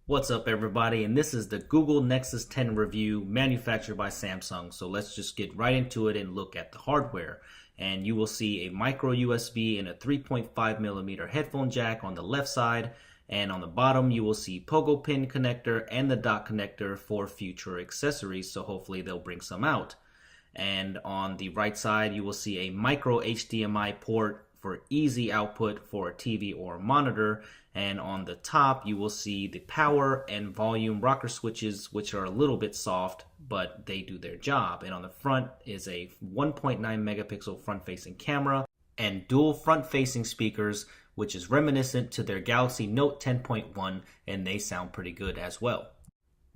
What's up everybody, and this is the Google Nexus 10 review manufactured by Samsung. So let's just get right into it and look at the hardware. And you will see a micro USB and a 3.5mm headphone jack on the left side, and on the bottom you will see pogo pin connector and the dock connector for future accessories, so hopefully they'll bring some out. And on the right side you will see a micro HDMI port for easy output for a TV or a monitor, and on the top you will see the power and volume rocker switches, which are a little bit soft but they do their job. And on the front is a 1.9 megapixel front facing camera and dual front facing speakers, which is reminiscent to their Galaxy Note 10.1, and they sound pretty good as well.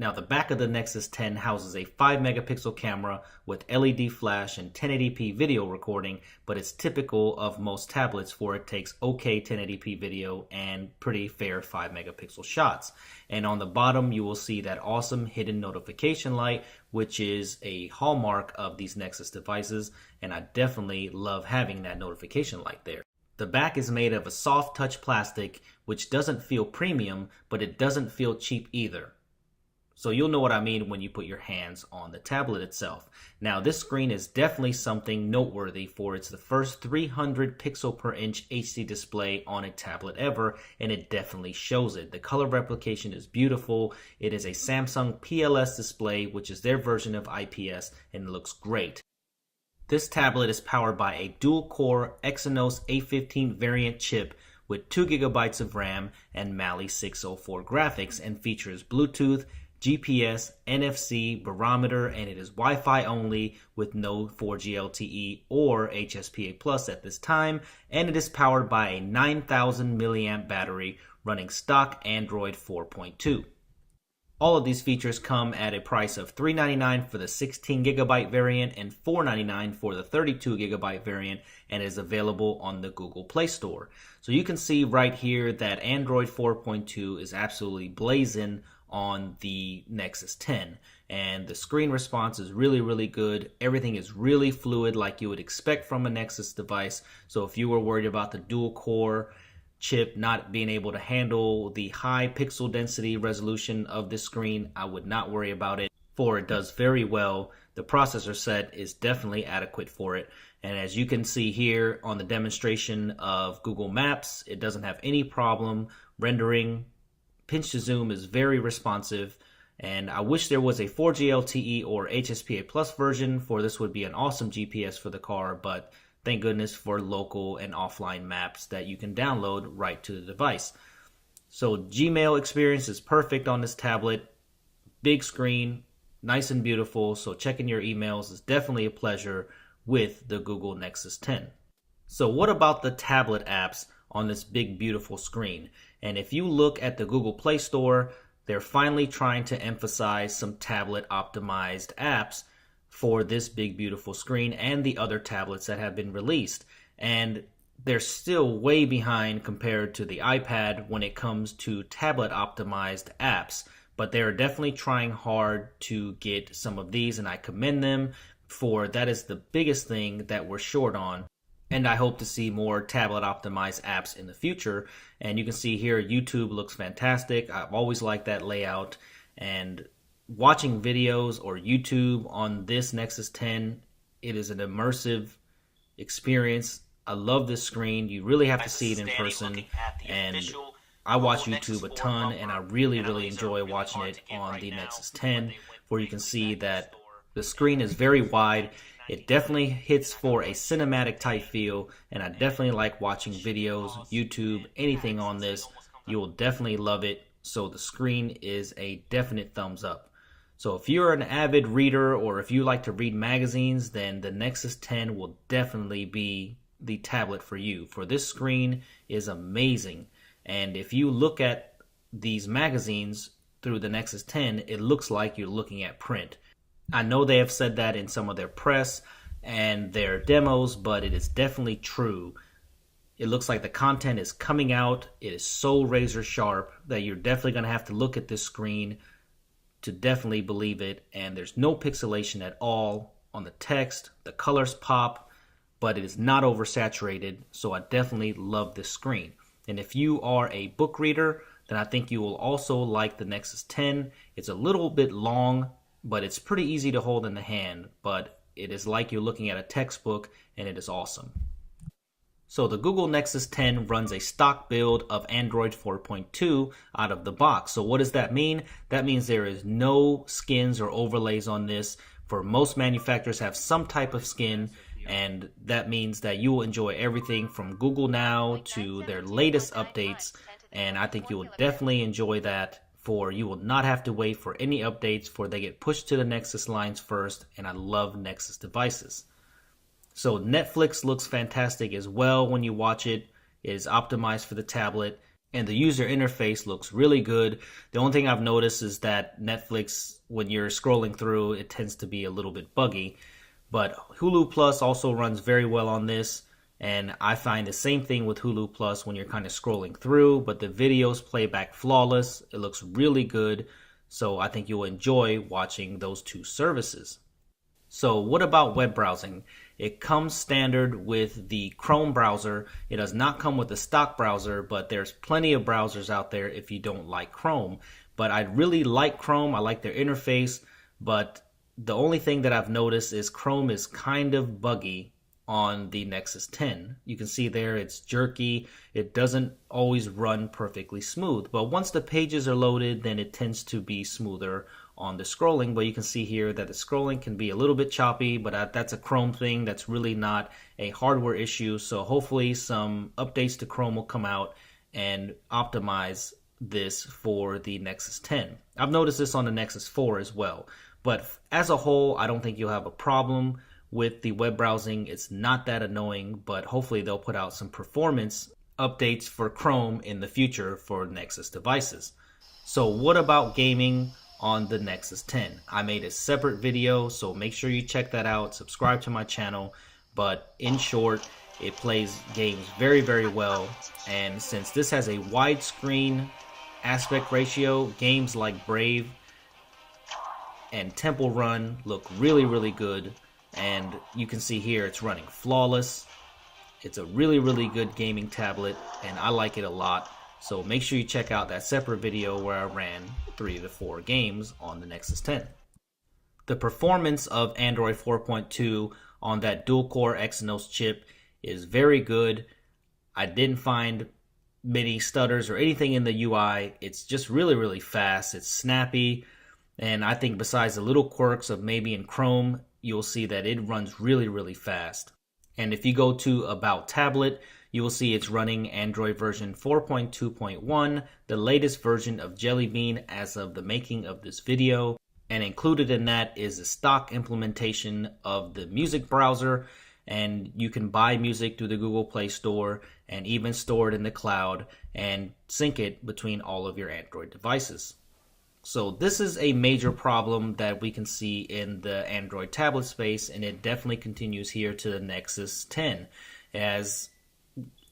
Now, the back of the Nexus 10 houses a 5 megapixel camera with LED flash and 1080p video recording, but it's typical of most tablets for it takes okay 1080p video and pretty fair 5 megapixel shots. And on the bottom, you will see that awesome hidden notification light, which is a hallmark of these Nexus devices, and I definitely love having that notification light there. The back is made of a soft touch plastic, which doesn't feel premium, but it doesn't feel cheap either. So you'll know what I mean when you put your hands on the tablet itself. Now, this screen is definitely something noteworthy, for it's the first 300 pixel per inch HD display on a tablet ever, and it definitely shows it. The color replication is beautiful. It is a Samsung PLS display, which is their version of IPS, and it looks great. This tablet is powered by a dual-core Exynos A15 variant chip with 2 GB of RAM and Mali 604 graphics, and features Bluetooth, GPS, NFC, barometer, and it is Wi-Fi only with no 4G LTE or HSPA Plus at this time, and it is powered by a 9,000 milliamp battery running stock Android 4.2. All of these features come at a price of $399 for the 16 GB variant and $499 for the 32 GB variant, and is available on the Google Play Store. So you can see right here that Android 4.2 is absolutely blazing on the Nexus 10, and the screen response is really good. Everything is really fluid like you would expect from a Nexus device. So if you were worried about the dual core chip not being able to handle the high pixel density resolution of this screen, I would not worry about it, for it does very well. The processor set is definitely adequate for it, and as you can see here on the demonstration of Google Maps, it doesn't have any problem rendering. Pinch to zoom is very responsive, and I wish there was a 4G LTE or HSPA Plus version, for this would be an awesome GPS for the car, but thank goodness for local and offline maps that you can download right to the device. So Gmail experience is perfect on this tablet. Big screen, nice and beautiful, so checking your emails is definitely a pleasure with the Google Nexus 10. So what about the tablet apps on this big beautiful screen? And if you look at the Google Play Store, they're finally trying to emphasize some tablet optimized apps for this big beautiful screen and the other tablets that have been released. And they're still way behind compared to the iPad when it comes to tablet optimized apps, but they're definitely trying hard to get some of these, and I commend them, for that is the biggest thing that we're short on. And I hope to see more tablet optimized apps in the future. And you can see here YouTube looks fantastic. I've always liked that layout, and watching videos or YouTube on this Nexus 10, it is an immersive experience. I love this screen. You really have to see it in person, and I watch YouTube a ton, and I really enjoy watching it on the Nexus 10, where you can see that the screen is very wide. It definitely hits for a cinematic type feel, and I definitely like watching videos, YouTube, anything on this. You will definitely love it. So the screen is a definite thumbs up. So if you're an avid reader, or if you like to read magazines, then the Nexus 10 will definitely be the tablet for you, for this screen is amazing. And if you look at these magazines through the Nexus 10, it looks like you're looking at print. I know they have said that in some of their press and their demos, but it is definitely true. It looks like the content is coming out. It is so razor sharp that you're definitely going to have to look at this screen to definitely believe it. And there's no pixelation at all on the text. The colors pop, but it is not oversaturated. So I definitely love this screen. And if you are a book reader, then I think you will also like the Nexus 10. It's a little bit long, but it's pretty easy to hold in the hand, but it is like you're looking at a textbook, and it is awesome. So the Google Nexus 10 runs a stock build of Android 4.2 out of the box. So what does that mean? That means there is no skins or overlays on this. For most manufacturers have some type of skin, and that means that you will enjoy everything from Google Now to their latest updates, and I think you will definitely enjoy that. For you will not have to wait for any updates, for they get pushed to the Nexus lines first, and I love Nexus devices. So Netflix looks fantastic as well when you watch it. It is optimized for the tablet, and the user interface looks really good. The only thing I've noticed is that Netflix, when you're scrolling through, it tends to be a little bit buggy. But Hulu Plus also runs very well on this, and I find the same thing with Hulu Plus when you're kind of scrolling through, but the videos play back flawless. It looks really good, so I think you'll enjoy watching those two services. So what about web browsing? It comes standard with the Chrome browser. It does not come with the stock browser, but there's plenty of browsers out there if you don't like Chrome. But I really like Chrome. I like their interface, but the only thing that I've noticed is Chrome is kind of buggy on the Nexus 10. You can see there it's jerky. It doesn't always run perfectly smooth, but once the pages are loaded, then it tends to be smoother on the scrolling. But you can see here that the scrolling can be a little bit choppy, but that's a Chrome thing. That's really not a hardware issue. So hopefully some updates to Chrome will come out and optimize this for the Nexus 10. I've noticed this on the Nexus 4 as well. But as a whole, I don't think you'll have a problem with the web browsing. It's not that annoying, but hopefully they'll put out some performance updates for Chrome in the future for Nexus devices. So what about gaming on the Nexus 10? I made a separate video, so make sure you check that out. Subscribe to my channel. But in short, it plays games very, very well. And since this has a widescreen aspect ratio, games like Brave and Temple Run look really, really good. And you can see here it's running flawless. It's a really, really good gaming tablet, and I like it a lot. So make sure you check out that separate video where I ran 3 to 4 games on the Nexus 10. The performance of Android 4.2 on that dual-core Exynos chip is very good. I didn't find many stutters or anything in the UI. It's just really, really fast. It's snappy. And I think besides the little quirks of maybe in Chrome, you'll see that it runs really, really fast. And if you go to About Tablet, you will see it's running Android version 4.2.1, the latest version of Jelly Bean as of the making of this video. And included in that is a stock implementation of the music browser. And you can buy music through the Google Play Store and even store it in the cloud and sync it between all of your Android devices. So this is a major problem that we can see in the Android tablet space, and it definitely continues here to the Nexus 10, as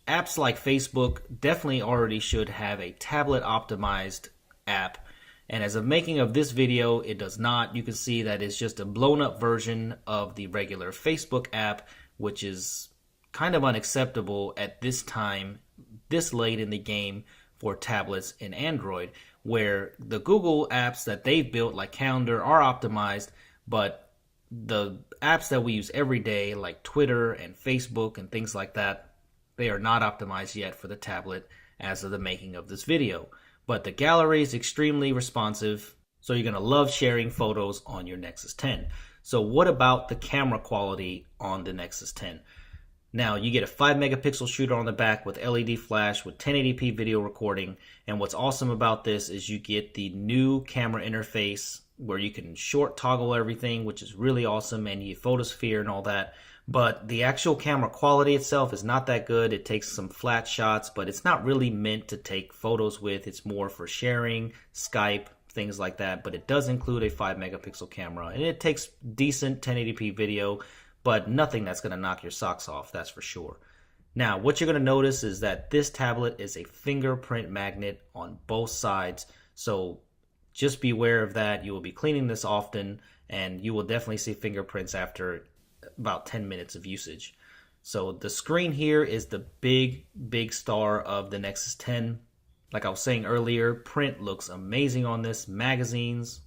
apps like Facebook definitely already should have a tablet optimized app, and as of making of this video, it does not. You can see that it's just a blown up version of the regular Facebook app, which is kind of unacceptable at this time, this late in the game for tablets in Android, where the Google apps that they've built like Calendar are optimized, but the apps that we use every day like Twitter and Facebook and things like that, they are not optimized yet for the tablet as of the making of this video. But the gallery is extremely responsive, so you're going to love sharing photos on your Nexus 10. So what about the camera quality on the Nexus 10? Now, you get a 5 megapixel shooter on the back with LED flash with 1080p video recording. And what's awesome about this is you get the new camera interface where you can short toggle everything, which is really awesome, and you get photosphere and all that. But the actual camera quality itself is not that good. It takes some flat shots, but it's not really meant to take photos with. It's more for sharing, Skype, things like that. But it does include a 5 megapixel camera, and it takes decent 1080p video, but nothing that's going to knock your socks off, that's for sure. Now, what you're going to notice is that this tablet is a fingerprint magnet on both sides, so just be aware of that. You will be cleaning this often, and you will definitely see fingerprints after about 10 minutes of usage. So the screen here is the big star of the Nexus 10. Like I was saying earlier, print looks amazing on this. Magazines,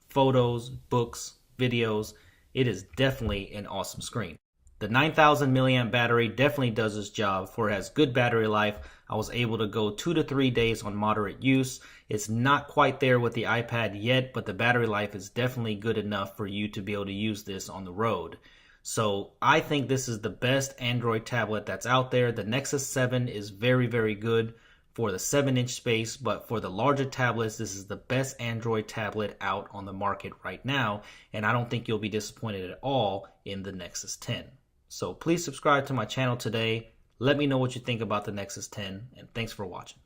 photos, books, videos. It is definitely an awesome screen. The 9,000 milliamp battery definitely does its job, for it has good battery life. I was able to go 2 to 3 days on moderate use. It's not quite there with the iPad yet, but the battery life is definitely good enough for you to be able to use this on the road. So I think this is the best Android tablet that's out there. The Nexus 7 is very, very good for the 7-inch space, but for the larger tablets, this is the best Android tablet out on the market right now, and I don't think you'll be disappointed at all in the Nexus 10. So please subscribe to my channel today. Let me know what you think about the Nexus 10, and thanks for watching.